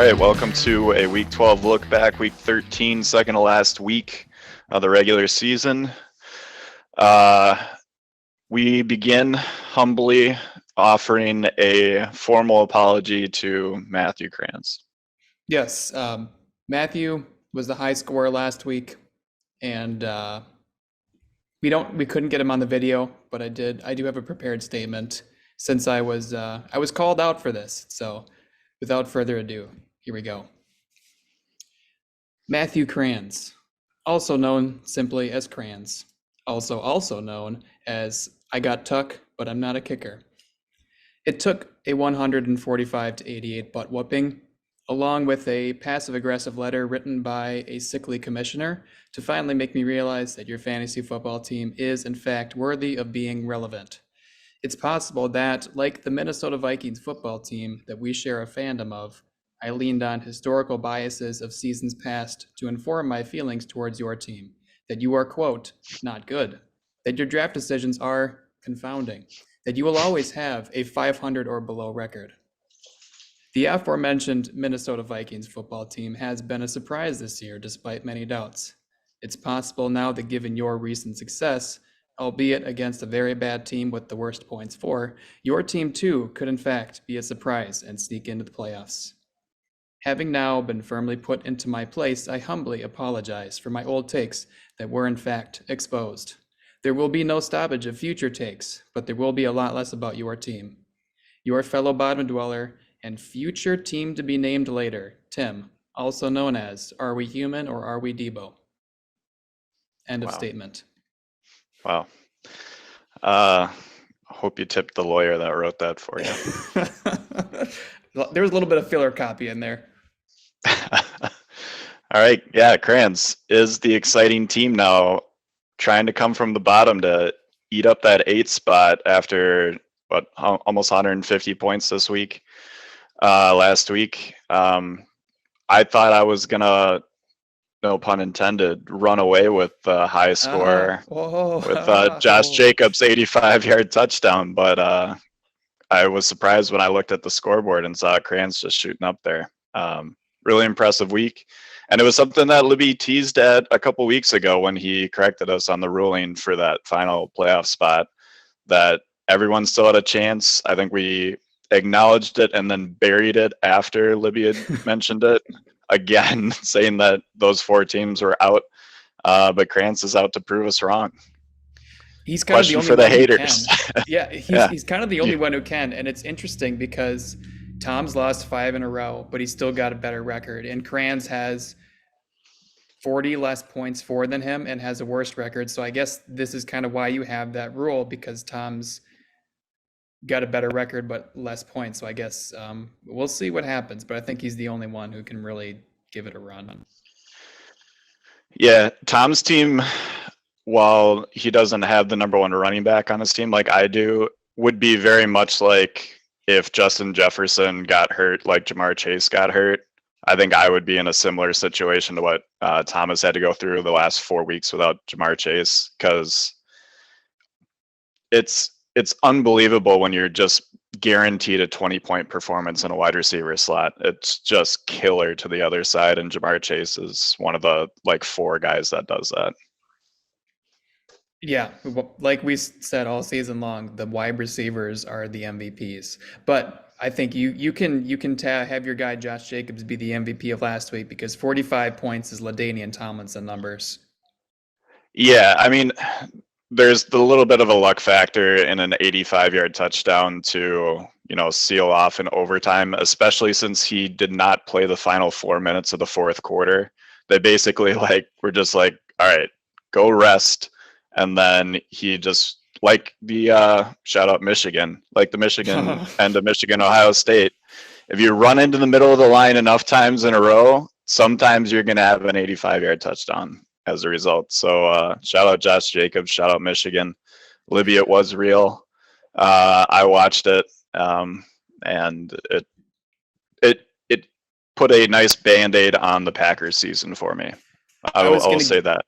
right, welcome to a Week 12 look back, Week 13, second to last week of the regular season. We begin humbly offering a formal apology to Matthew Kranz. Yes, Matthew was the high scorer last week, and we couldn't get him on the video, but I do have a prepared statement since I was called out for this. So, without further ado, here we go. Matthew Kranz, also known simply as Kranz, also known as I got tuck, but I'm not a kicker. It took a 145 to 88 butt whooping, along with a passive-aggressive letter written by a sickly commissioner, to finally make me realize that your fantasy football team is, in fact, worthy of being relevant. It's possible that, like the Minnesota Vikings football team that we share a fandom of, I leaned on historical biases of seasons past to inform my feelings towards your team, that you are, quote, not good, that your draft decisions are confounding, that you will always have a 500 or below record. The aforementioned Minnesota Vikings football team has been a surprise this year, despite many doubts. It's possible now that given your recent success, albeit against a very bad team with the worst points for, your team too could in fact be a surprise and sneak into the playoffs. Having now been firmly put into my place, I humbly apologize for my old takes that were in fact exposed. There will be no stoppage of future takes, but there will be a lot less about your team. Your fellow bottom dweller and future team to be named later, Tim, also known as Are We Human or Are We Debo? End of statement. Wow. Hope you tipped the lawyer that wrote that for you. There was a little bit of filler copy in there. All right, yeah, Kranz is the exciting team now, trying to come from the bottom to eat up that 8th spot after almost 150 points this week. Last week, I thought I was gonna, no pun intended, run away with the high score with Josh Jacobs' 85-yard touchdown, but I was surprised when I looked at the scoreboard and saw Kranz just shooting up there. Really impressive week. And it was something that Libby teased at a couple weeks ago when he corrected us on the ruling for that final playoff spot, that everyone still had a chance. I think we acknowledged it and then buried it after Libby had mentioned it again, saying that those 4 teams were out. But Kranz is out to prove us wrong. He's kind Question of the for only the one haters. Who can. He's kind of the only one who can, and it's interesting because Tom's lost 5 in a row, but he's still got a better record, and Kranz has 40 less points for than him and has a worse record. So I guess this is kind of why you have that rule, because Tom's got a better record but less points. So I guess we'll see what happens, but I think he's the only one who can really give it a run. Yeah, Tom's team, while he doesn't have the number 1 running back on his team like I do, would be very much like if Justin Jefferson got hurt, like Ja'Marr Chase got hurt. I think I would be in a similar situation to what Thomas had to go through the last 4 weeks without Ja'Marr Chase, because it's unbelievable when you're just guaranteed a 20-point performance in a wide receiver slot. It's just killer to the other side, and Ja'Marr Chase is one of the 4 guys that does that. Yeah, like we said all season long, the wide receivers are the MVPs. But I think you can have your guy Josh Jacobs be the MVP of last week, because 45 points is LaDainian Tomlinson numbers. Yeah, I mean, there's the little bit of a luck factor in an 85-yard touchdown to, seal off in overtime, especially since he did not play the final 4 minutes of the 4th quarter. They basically were just all right, go rest. And then he just, shout out Michigan, like the Michigan end of Michigan, Ohio State. If you run into the middle of the line enough times in a row, sometimes you're going to have an 85-yard touchdown as a result. So shout out Josh Jacobs, shout out Michigan. Libby, it was real. I watched it, and it put a nice Band-Aid on the Packers season for me. I will say that.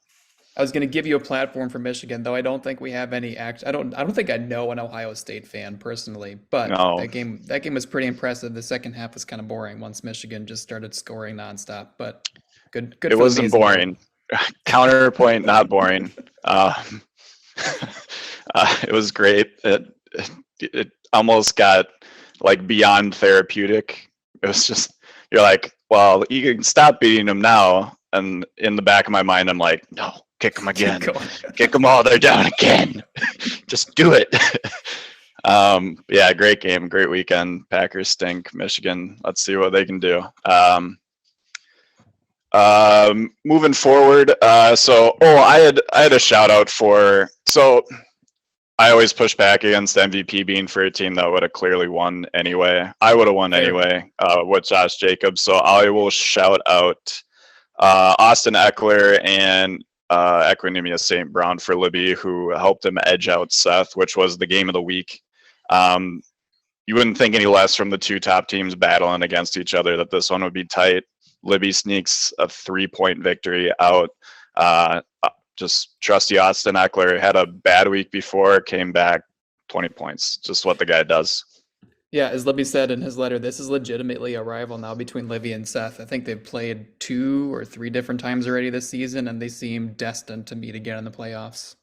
I was going to give you a platform for Michigan, though I don't think we have any act. I don't think I know an Ohio State fan personally, but No, that game was pretty impressive. The second half was kind of boring once Michigan just started scoring nonstop, but good it for the wasn't Maize and Blue. boring. Counterpoint, not boring. Um, it was great. It almost got like beyond therapeutic. It was just you're like, well, you can stop beating them now. And in the back of my mind, I'm like, no, kick them Keep again, going. kick them all. They're down again. Just do it. Yeah, great game, great weekend. Packers stink. Michigan, let's see what they can do. Moving forward, I had a shout out for I always push back against MVP being for a team that would have clearly won anyway. I would have won Fair. anyway with Josh Jacobs. So I will shout out Austin Eckler and Equinemius St. Brown for Libby, who helped him edge out Seth, which was the game of the week. You wouldn't think any less from the two top teams battling against each other that this one would be tight. Libby sneaks a 3-point victory out. Just trusty Austin Eckler had a bad week before, came back 20 points. Just what the guy does. Yeah, as Libby said in his letter, this is legitimately a rival now between Livy and Seth. I think they've played 2 or 3 different times already this season, and they seem destined to meet again in the playoffs.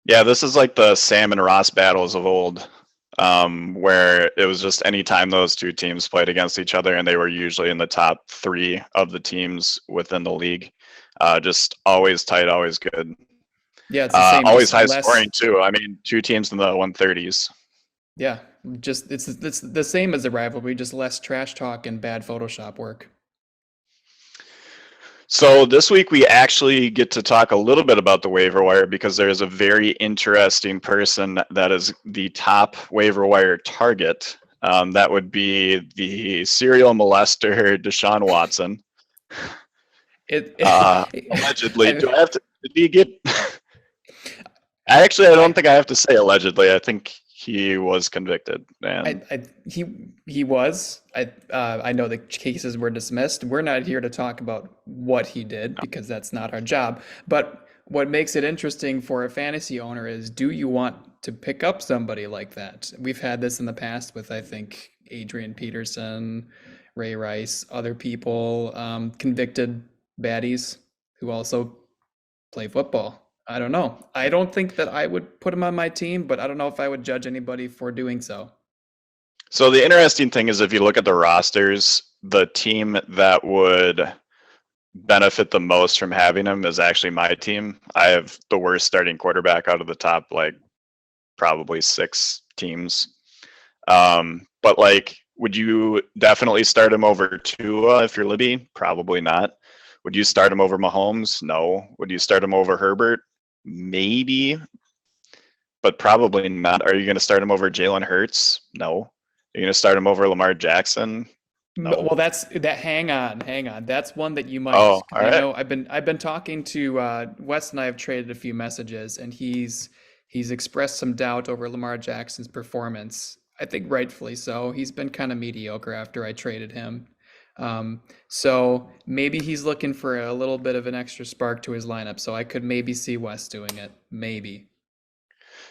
Yeah, this is like the Sam and Ross battles of old, where it was just any time those two teams played against each other, and they were usually in the top 3 of the teams within the league. Just always tight, always good. Yeah, it's the same. Always Just high less. scoring too. I mean, two teams in the 130s. Yeah, just it's the same as the rivalry, just less trash talk and bad Photoshop work. So this week we actually get to talk a little bit about the waiver wire because there is a very interesting person that is the top waiver wire target. That would be the serial molester Deshaun Watson. It Allegedly. I, Do I have to? Did he get? I don't think I have to say allegedly. I think he was convicted. And he was. I know the cases were dismissed. We're not here to talk about what he did because that's not our job. But what makes it interesting for a fantasy owner is, do you want to pick up somebody like that? We've had this in the past with, I think, Adrian Peterson, Ray Rice, other people, convicted baddies who also play football. I don't know. I don't think that I would put him on my team, but I don't know if I would judge anybody for doing so. so the interesting thing is if you look at the rosters, the team that would benefit the most from having him is actually my team. I have the worst starting quarterback out of the top, like probably 6 teams. But like, would you definitely start him over Tua if you're Libby? Probably not. Would you start him over Mahomes? No. Would you start him over Herbert? Maybe, but probably not. Are you going to start him over Jalen Hurts? No. Are you going to start him over Lamar Jackson? No. Well, that's that. Hang on. That's one that you might. Oh, 'Cause all I right. know I've been talking to Wes, and I have traded a few messages, and he's expressed some doubt over Lamar Jackson's performance. I think rightfully so. He's been kind of mediocre after I traded him. So maybe he's looking for a little bit of an extra spark to his lineup. So I could maybe see Wes doing it. Maybe.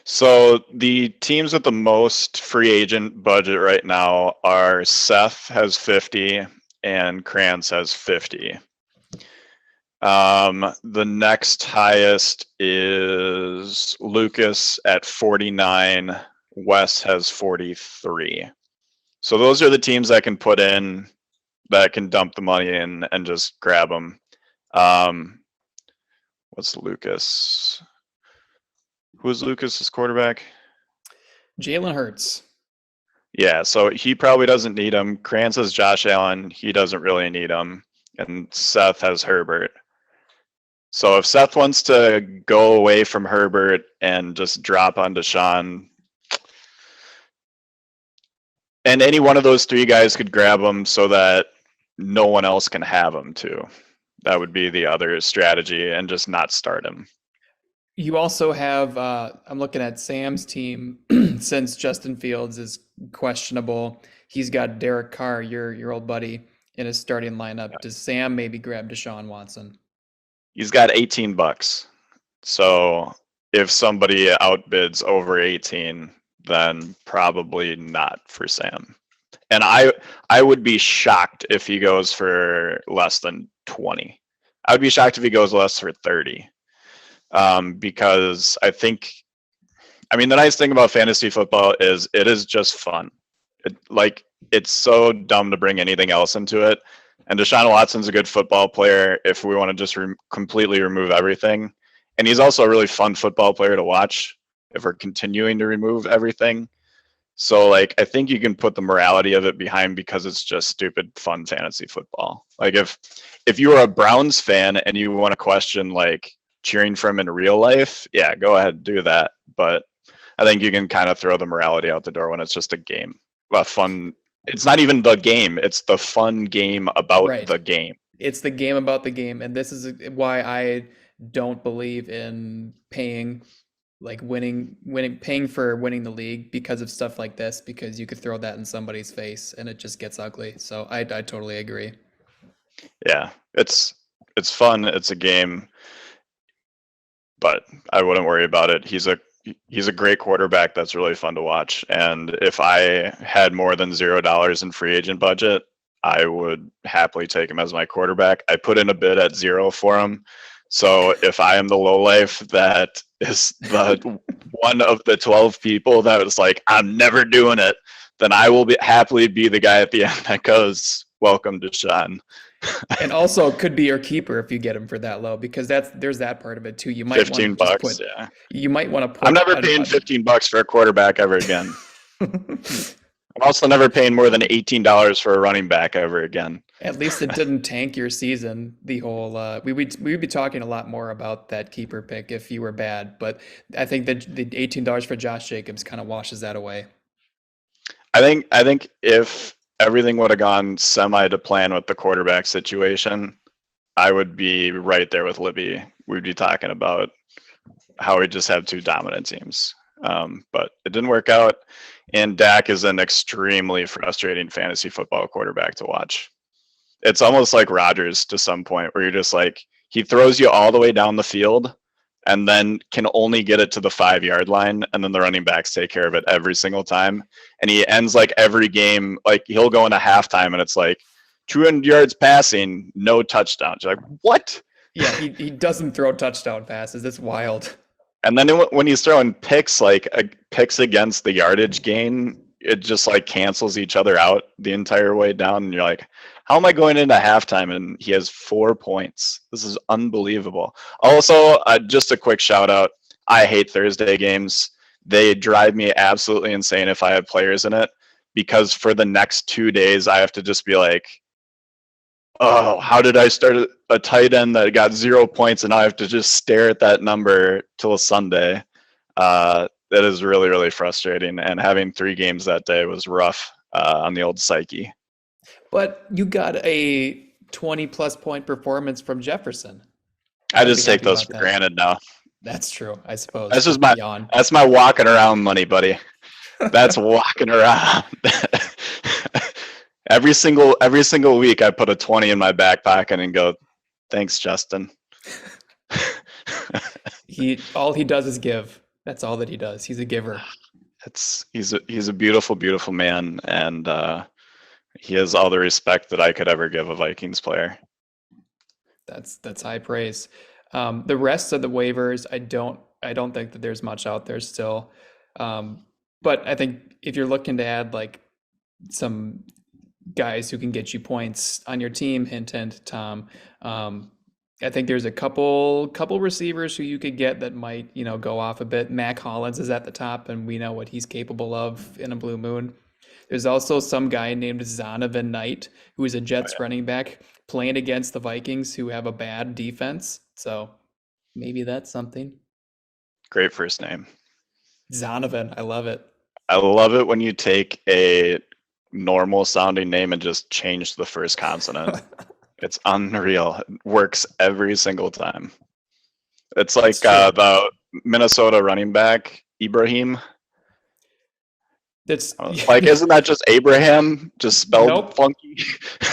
So the teams with the most free agent budget right now are Seth has 50 and Krantz has 50. The next highest is Lucas at 49. Wes has 43. So those are the teams that can put in, that can dump the money in and just grab them. What's Lucas? Who's Lucas's quarterback? Jalen Hurts. Yeah, so he probably doesn't need him. Krantz has Josh Allen. He doesn't really need him. And Seth has Herbert. So if Seth wants to go away from Herbert and just drop on Deshaun, and any one of those 3 guys could grab him so that no one else can have him too. That would be the other strategy, and just not start him. You also have, I'm looking at Sam's team since Justin Fields is questionable. He's got Derek Carr, your old buddy, in his starting lineup. Does Sam maybe grab Deshaun Watson? He's got $18. So if somebody outbids over 18, then probably not for Sam. And I would be shocked if he goes for less than 20. I would be shocked if he goes less for 30. Because I mean, the nice thing about fantasy football is it is just fun. It's so dumb to bring anything else into it. And Deshaun Watson's a good football player if we want to just completely remove everything. And he's also a really fun football player to watch if we're continuing to remove everything. So, like, I think you can put the morality of it behind because it's just stupid, fun fantasy football. Like, if you are a Browns fan and you want to question, like, cheering for him in real life, yeah, go ahead and do that. But I think you can kind of throw the morality out the door when it's just a game. A fun. It's not even the game. It's the fun game about Right. the game. It's the game about the game, and this is why I don't believe in paying for winning the league because of stuff like this, because you could throw that in somebody's face and it just gets ugly. So I totally agree. Yeah, it's fun. It's a game, but I wouldn't worry about it. He's a great quarterback that's really fun to watch. And if I had more than $0 in free agent budget, I would happily take him as my quarterback. I put in a bid at 0 for him. So if I am the lowlife that is the one of the 12 people that was like, I'm never doing it, then I will happily be the guy at the end that goes, welcome to Sean. And also could be your keeper if you get him for that low, because there's that part of it too. You might $15, want to put, yeah. You might want to put. I'm never paying $15 for a quarterback ever again. I'm also never paying more than $18 for a running back ever again. At least it didn't tank your season. The whole we would be talking a lot more about that keeper pick if you were bad, but I think that the $18 for Josh Jacobs kind of washes that away. I think if everything would have gone semi to plan with the quarterback situation, I would be right there with Libby. We'd be talking about how we just have two dominant teams. But it didn't work out. And Dak is an extremely frustrating fantasy football quarterback to watch. It's almost like Rodgers to some point where you're just like, he throws you all the way down the field and then can only get it to the 5-yard line. And then the running backs take care of it every single time. And he ends like every game, like he'll go into halftime and it's like 200 yards passing, no touchdowns. You're like, what? Yeah, he doesn't throw touchdown passes. It's wild. And then when he's throwing picks, like picks against the yardage gain, it just like cancels each other out the entire way down. And you're like, how am I going into halftime? And he has 4 points. This is unbelievable. Also, just a quick shout out. I hate Thursday games. They drive me absolutely insane if I have players in it, because for the next 2 days, I have to just be like, oh, how did I start a tight end that got 0 points and I have to just stare at that number till Sunday? That is really, really frustrating. And having 3 games that day was rough on the old psyche. But you got a 20-plus point performance from Jefferson. I just take those for granted now. That's true, I suppose. That's my walking around money, buddy. That's walking around. Every single week, I put a 20 in my back pocket and go, "Thanks, Justin." All he does is give. That's all that he does. He's a giver. He's a beautiful, beautiful man, and he has all the respect that I could ever give a Vikings player. That's high praise. The rest of the waivers, I don't think that there's much out there still. But I think if you're looking to add like some guys who can get you points on your team, hint, Tom. I think there's a couple receivers who you could get that might, go off a bit. Mac Hollins is at the top, and we know what he's capable of in a blue moon. There's also some guy named Zonovan Knight, who is a Jets running back playing against the Vikings, who have a bad defense. So maybe that's something. Great first name. Zonovan. I love it. I love it when you take a normal sounding name and just change the first consonant. It's unreal. It works every single time. It's like the Minnesota running back Ibrahim. That's like, isn't that just Abraham, just spelled funky?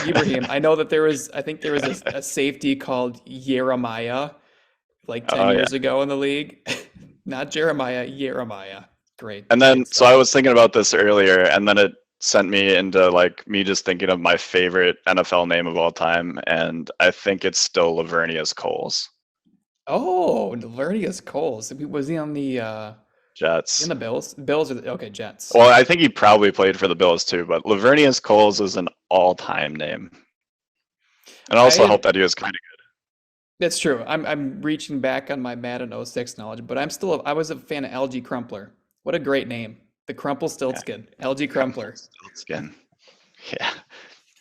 Ibrahim. I know that I think there was a safety called Jeremiah, like 10 Oh yeah. years ago in the league. Not Jeremiah. Great. And Great then, so I stuff. was thinking about this earlier, and then it sent me into like me just thinking of my favorite NFL name of all time, and I think it's still Lavernius Coles, Oh, Laveranues Coles. Was he on the in Jets. the Bills? Bills are okay, Jets. Well, I think he probably played for the Bills too, but Lavernius Coles is an all-time name. And I also I hope that he was kind of That's true. I'm reaching back on my Madden '06 knowledge, but I was a fan of LG Crumpler. What a great name. The good. Crumpelstiltskin. LG Crumpler. Skin. Yeah,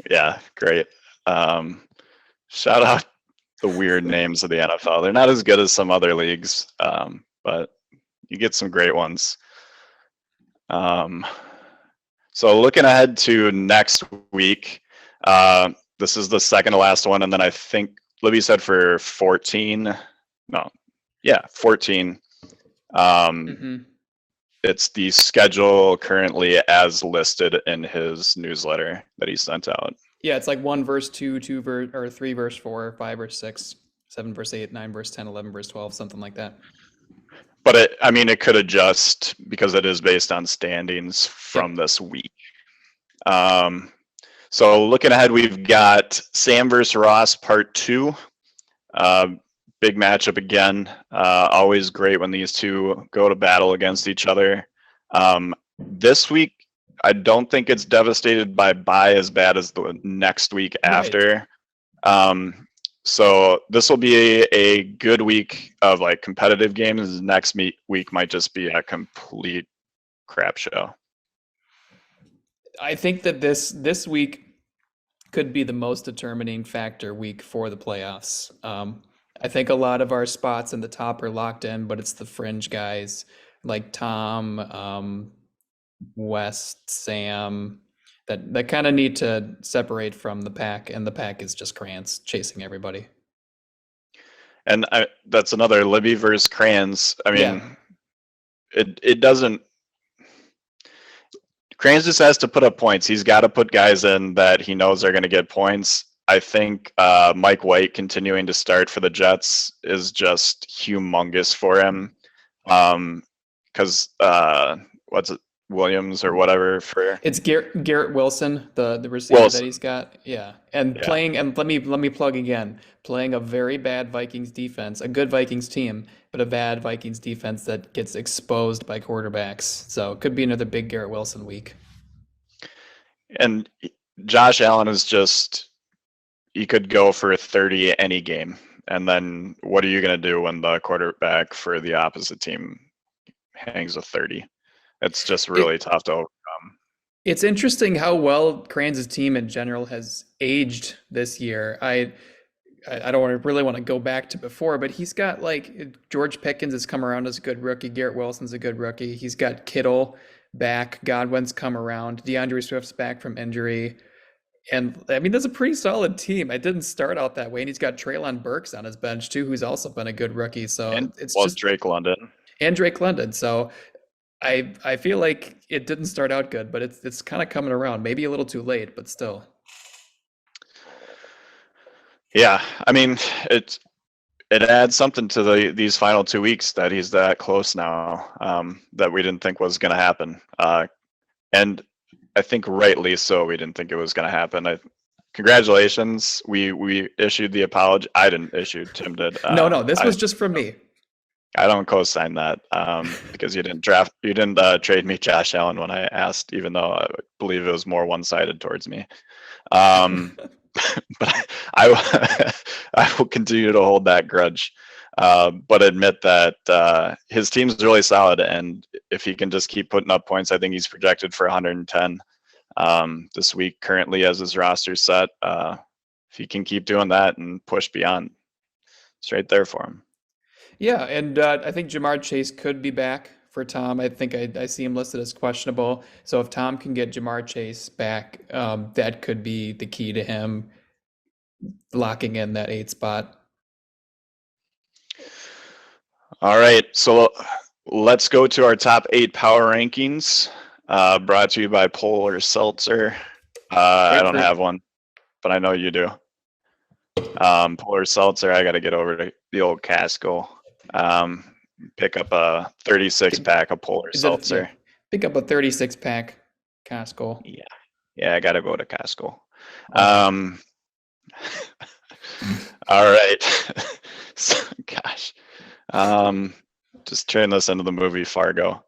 yeah, great. Um, Shout out the weird names of the NFL. They're not as good as some other leagues, but you get some great ones. Um, so looking ahead to next week, this is the second to last one, and then I think Libby said for 14. No, yeah, 14. Hmm. It's the schedule currently as listed in his newsletter that he sent out. Yeah, it's like 1 verse 2, 2 verse or 3 verse 4, 5 verse 6, 7 verse 8, 9 verse 10, 11 verse 12, something like that. But I mean, it could adjust because it is based on standings from Yep. this week. So looking ahead, we've got Sam versus Ross part 2. Big matchup again. Always great when these two go to battle against each other. This week, I don't think it's devastated by bye as bad as the next week Right. after. So this will be a good week of like competitive games. Next week might just be a complete crap show. I think that this week could be the most determining factor week for the playoffs. I think a lot of our spots in the top are locked in, but it's the fringe guys like Tom, West, Sam, that kind of need to separate from the pack, and the pack is just Krantz chasing everybody. And that's another Libby versus Crayons. I mean, Yeah. it doesn't. Crayons just has to put up points. He's got to put guys in that he knows are going to get points. I think Mike White continuing to start for the Jets is just humongous for him. Because what's it, Williams or whatever for It's Garrett Wilson, the receiver that Wilson. he's got. Yeah. And Yeah. playing, and let me plug again, playing a very bad Vikings defense, a good Vikings team, but a bad Vikings defense that gets exposed by quarterbacks. So it could be another big Garrett Wilson week. And Josh Allen is just, he could go for 30 any game. And then what are you going to do when the quarterback for the opposite team hangs a 30? It's just really tough to overcome. It's interesting how well Kranz's team in general has aged this year. I don't really want to go back to before, but he's got like George Pickens has come around as a good rookie. Garrett Wilson's a good rookie. He's got Kittle back. Godwin's come around. DeAndre Swift's back from injury. And I mean, that's a pretty solid team. It didn't start out that way. And he's got Treylon Burks on his bench too, who's also been a good rookie. So And it's well, just Drake London. and Drake London. So I feel like it didn't start out good, but it's kind of coming around. Maybe a little too late, but still. Yeah, I mean, it adds something to these final 2 weeks that he's that close now, that we didn't think was going to happen. And I think rightly so, we didn't think it was going to happen. Congratulations. We issued the apology. I didn't issue. Tim did. No, this was just from me. I don't co-sign that because you didn't trade me Josh Allen when I asked, even though I believe it was more one-sided towards me. But I will continue to hold that grudge, but admit that his team's really solid, and if he can just keep putting up points, I think he's projected for 110 this week currently as his roster set. If he can keep doing that and push beyond, it's right there for him. Yeah, and I think Jamar Chase could be back for Tom. I think I see him listed as questionable. So if Tom can get Jamar Chase back, that could be the key to him locking in that 8 spot. All right, so let's go to our top 8 power rankings, brought to you by Polar Seltzer. I don't have one, but I know you do. Polar Seltzer, I got to get over to the old Casco. Pick up a 36 pack of Polar Is it Seltzer. pick up a 36 pack Costco? Yeah, I gotta go to Costco. All right. So, gosh. Just turn this into the movie Fargo.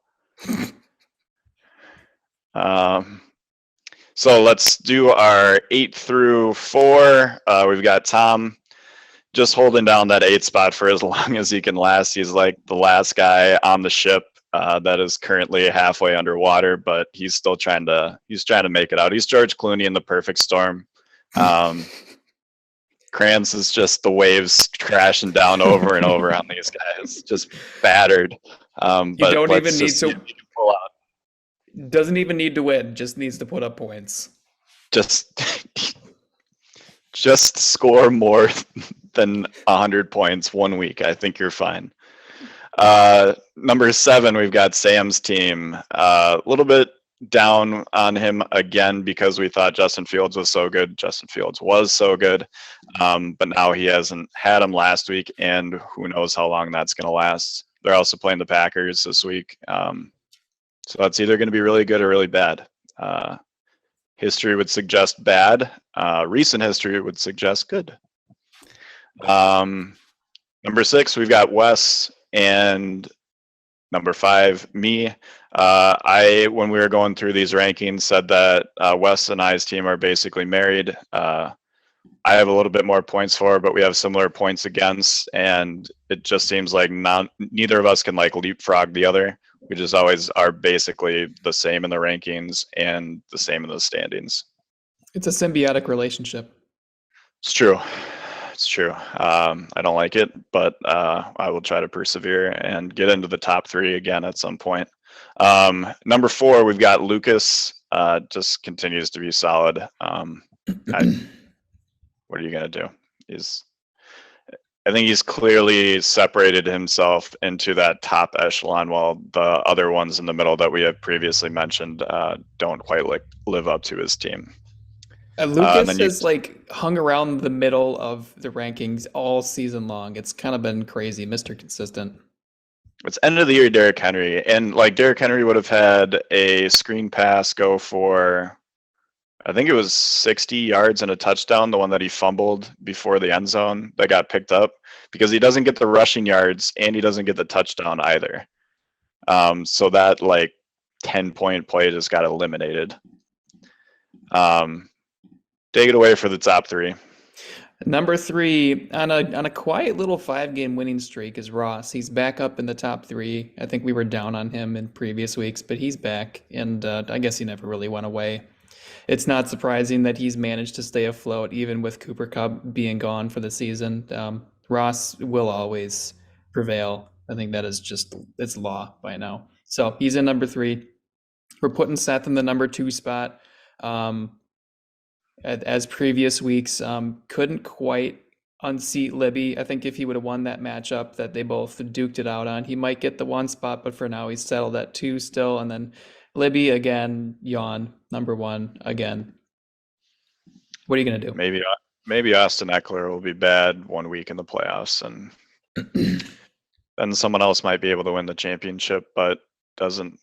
So let's do our 8 through 4. We've got Tom just holding down that 8 spot for as long as he can last. He's like the last guy on the ship that is currently halfway underwater, but he's still trying to make it out. He's George Clooney in The Perfect Storm. Kranz is just the waves crashing down over and over on these guys, just battered. You but don't let's even need just see to. if he can pull out. Doesn't even need to win. Just needs to put up points. Just score more than 100 points 1 week. I think you're fine. Number 7, we've got Sam's team. A little bit down on him again because we thought Justin Fields was so good. Justin Fields was so good, but now he hasn't had him last week, and who knows how long that's going to last. They're also playing the Packers this week, so that's either going to be really good or really bad. History would suggest bad. Recent history would suggest good. Number 6, we've got Wes, and number 5, me. When we were going through these rankings, said that Wes and I's team are basically married. I have a little bit more points for, but we have similar points against, and it just seems like neither of us can like leapfrog the other. We just always are basically the same in the rankings and the same in the standings. It's a symbiotic relationship. It's true. It's true. I don't like it, but I will try to persevere and get into the top 3 again at some point. Number 4, we've got Lucas. Just continues to be solid. What are you gonna do? I think he's clearly separated himself into that top echelon, while the other ones in the middle that we have previously mentioned don't quite live up to his team. Lucas has like hung around the middle of the rankings all season long. It's kind of been crazy, Mr. Consistent. It's end of the year Derrick Henry, and like Derrick Henry would have had a screen pass go for, I think it was 60 yards and a touchdown, the one that he fumbled before the end zone that got picked up, because he doesn't get the rushing yards and he doesn't get the touchdown either. So that like 10-point play just got eliminated. Take it away for the top 3. Number 3 on a quiet little 5-game winning streak is Ross. He's back up in the top 3. I think we were down on him in previous weeks, but he's back, and I guess he never really went away. It's not surprising that he's managed to stay afloat even with Cooper Kupp being gone for the season. Ross will always prevail. I think that is just, it's law by now. So he's in number 3. We're putting Seth in the number 2 spot. As previous weeks, couldn't quite unseat Libby. I think if he would have won that matchup that they both duked it out on, he might get the 1 spot, but for now he's settled at 2 still. And then Libby again, yawn, number 1 again. What are you going to do? Maybe Austin Eckler will be bad 1 week in the playoffs, and then someone else might be able to win the championship, but doesn't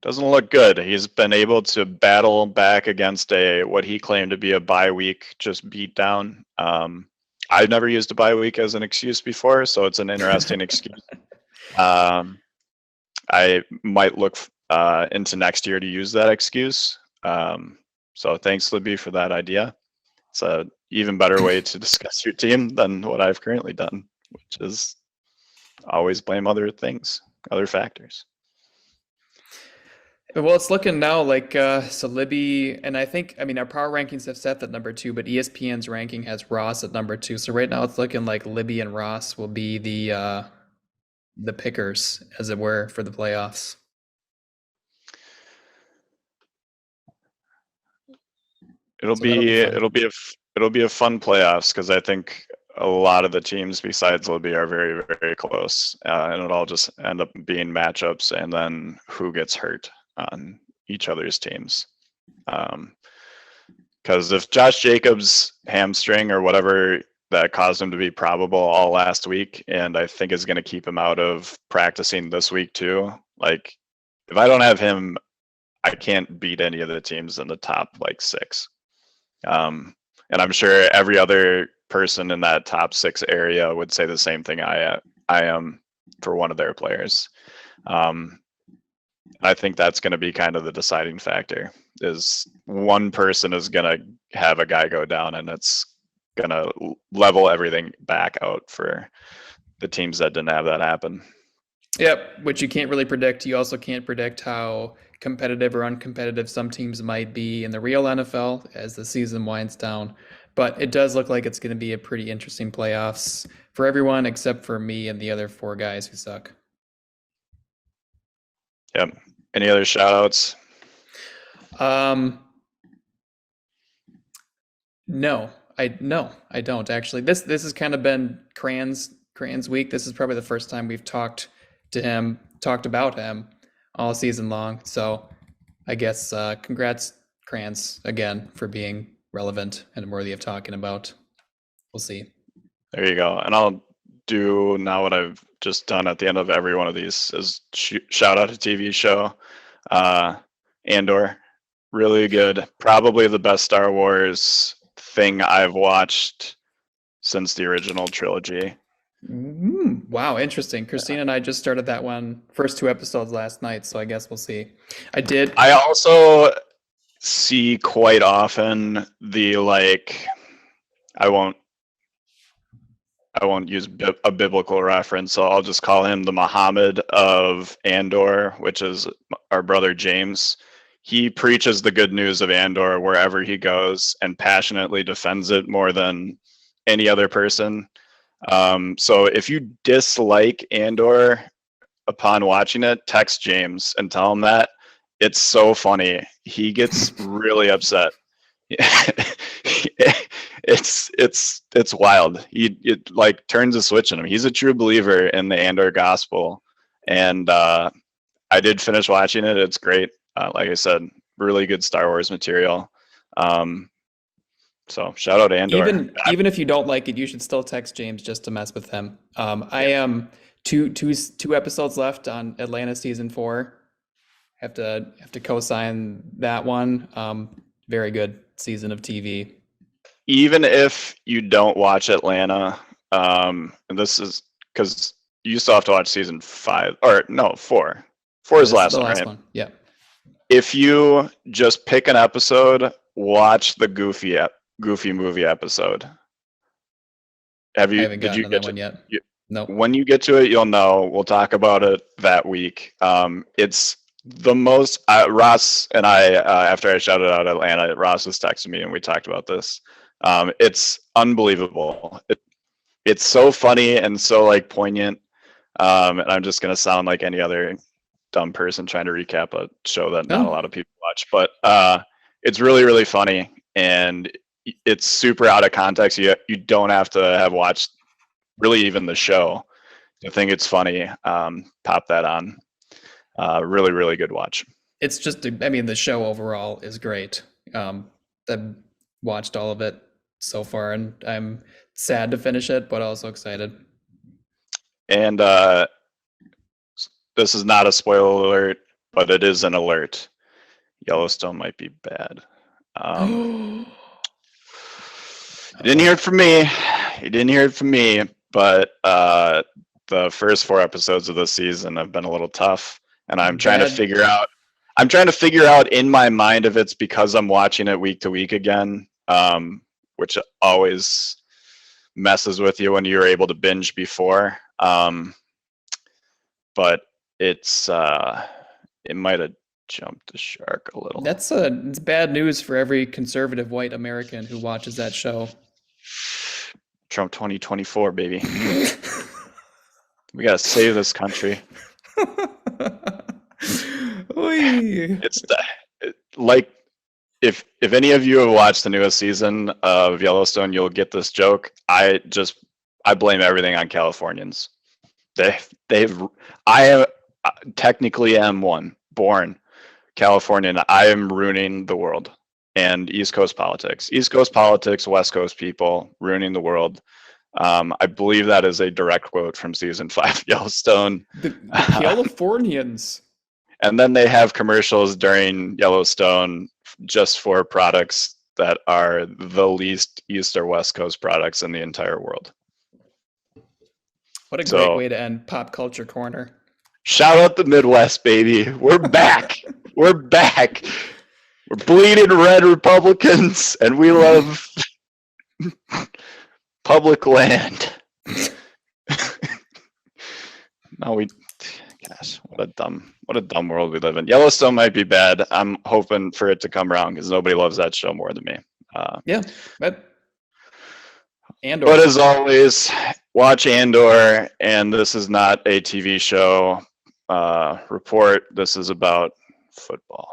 look good. He's been able to battle back against what he claimed to be a bye week just beat down. I've never used a bye week as an excuse before, so it's an interesting excuse. I might look into next year to use that excuse. So thanks, Libby, for that idea. It's a even better way to discuss your team than what I've currently done, which is always blame other things, other factors. Well, it's looking now like so Libby, and I mean our power rankings have Seth at number 2, but ESPN's ranking has Ross at number 2. So right now it's looking like Libby and Ross will be the pickers, as it were, for the playoffs. It'll be a fun playoffs, because I think a lot of the teams besides Libby are very, very close, and it'll all just end up being matchups and then who gets hurt on each other's teams. Because if Josh Jacobs' hamstring or whatever that caused him to be probable all last week, and I think is going to keep him out of practicing this week too. Like, if I don't have him, I can't beat any of the teams in the top like 6. And I'm sure every other person in that top 6 area would say the same thing I am for one of their players. I think that's going to be kind of the deciding factor, is one person is going to have a guy go down, and it's going to level everything back out for the teams that didn't have that happen. Yep, which you can't really predict. You also can't predict how competitive or uncompetitive some teams might be in the real NFL as the season winds down. But it does look like it's going to be a pretty interesting playoffs for everyone except for me and the other 4 guys who suck. Yep. Any other shout outs? No, I don't actually. This has kind of been Cran's week. This is probably the first time we've talked about him all season long. So I guess congrats, Crans, again, for being relevant and worthy of talking about. We'll see. There you go. And I'll do now what I've just done at the end of every one of these is shout out a TV show. Andor, really good. Probably the best Star Wars thing I've watched since the original trilogy. Wow, interesting. Christina and I just started that one, first 2 episodes last night, so I guess we'll see. I also see quite often the I won't use a biblical reference, so I'll just call him the Muhammad of Andor, which is our brother James. He preaches the good news of Andor wherever he goes and passionately defends it more than any other person. So if you dislike Andor upon watching it, text James and tell him that. It's so funny. He gets really upset. It's wild. It like turns a switch in him. He's a true believer in the Andor gospel, and I did finish watching it. It's great. Like I said, really good Star Wars material. So shout out Andor. Even if you don't like it, you should still text James just to mess with him. I am two episodes left on Atlanta season 4. Have to co-sign that one. Very good season of TV. Even if you don't watch Atlanta, and this is because you still have to watch season 5 or no 4. 4 is the last one. Yeah. If you just pick an episode, watch the Goofy movie episode. I haven't gotten to that one yet. No. When you get to it, you'll know. We'll talk about it that week. It's the most Ross and I after I shouted out Atlanta, Ross was texting me and we talked about this. It's unbelievable. It's so funny and so like poignant. And I'm just gonna sound like any other dumb person trying to recap a show that not a lot of people watch, but it's really, really funny and it's super out of context. You don't have to have watched really even the show to think it's funny. Pop that on. Really, really good watch. It's just, the show overall is great. I've watched all of it so far, and I'm sad to finish it, but also excited. And this is not a spoiler alert, but it is an alert. Yellowstone might be bad. You didn't hear it from me. You didn't hear it from me, but the first 4 episodes of the season have been a little tough. And I'm trying to figure out in my mind if it's because I'm watching it week to week again, which always messes with you when you're able to binge before. But it's it might have jumped the shark a little. It's bad news for every conservative white American who watches that show. Trump 2024, baby. We gotta save this country. It's like if any of you have watched the newest season of Yellowstone, you'll get this joke. I blame everything on Californians. I technically am one born Californian. I am ruining the world and East Coast politics, West Coast people ruining the world. I believe that is a direct quote from season 5 of Yellowstone. The Californians. And then they have commercials during Yellowstone just for products that are the least East or West Coast products in the entire world. What a great way to end Pop Culture Corner. Shout out the Midwest, baby. We're back. We're back. We're bleeding red Republicans, and we love public land. Gosh, what a dumb world we live in. Yellowstone might be bad. I'm hoping for it to come around because nobody loves that show more than me. Andor. But as always, watch Andor, and this is not a TV show report. This is about football.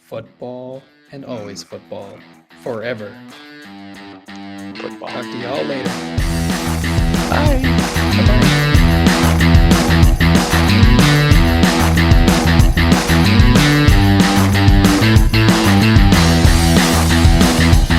Football, and always football. Forever. Football. Talk to y'all later.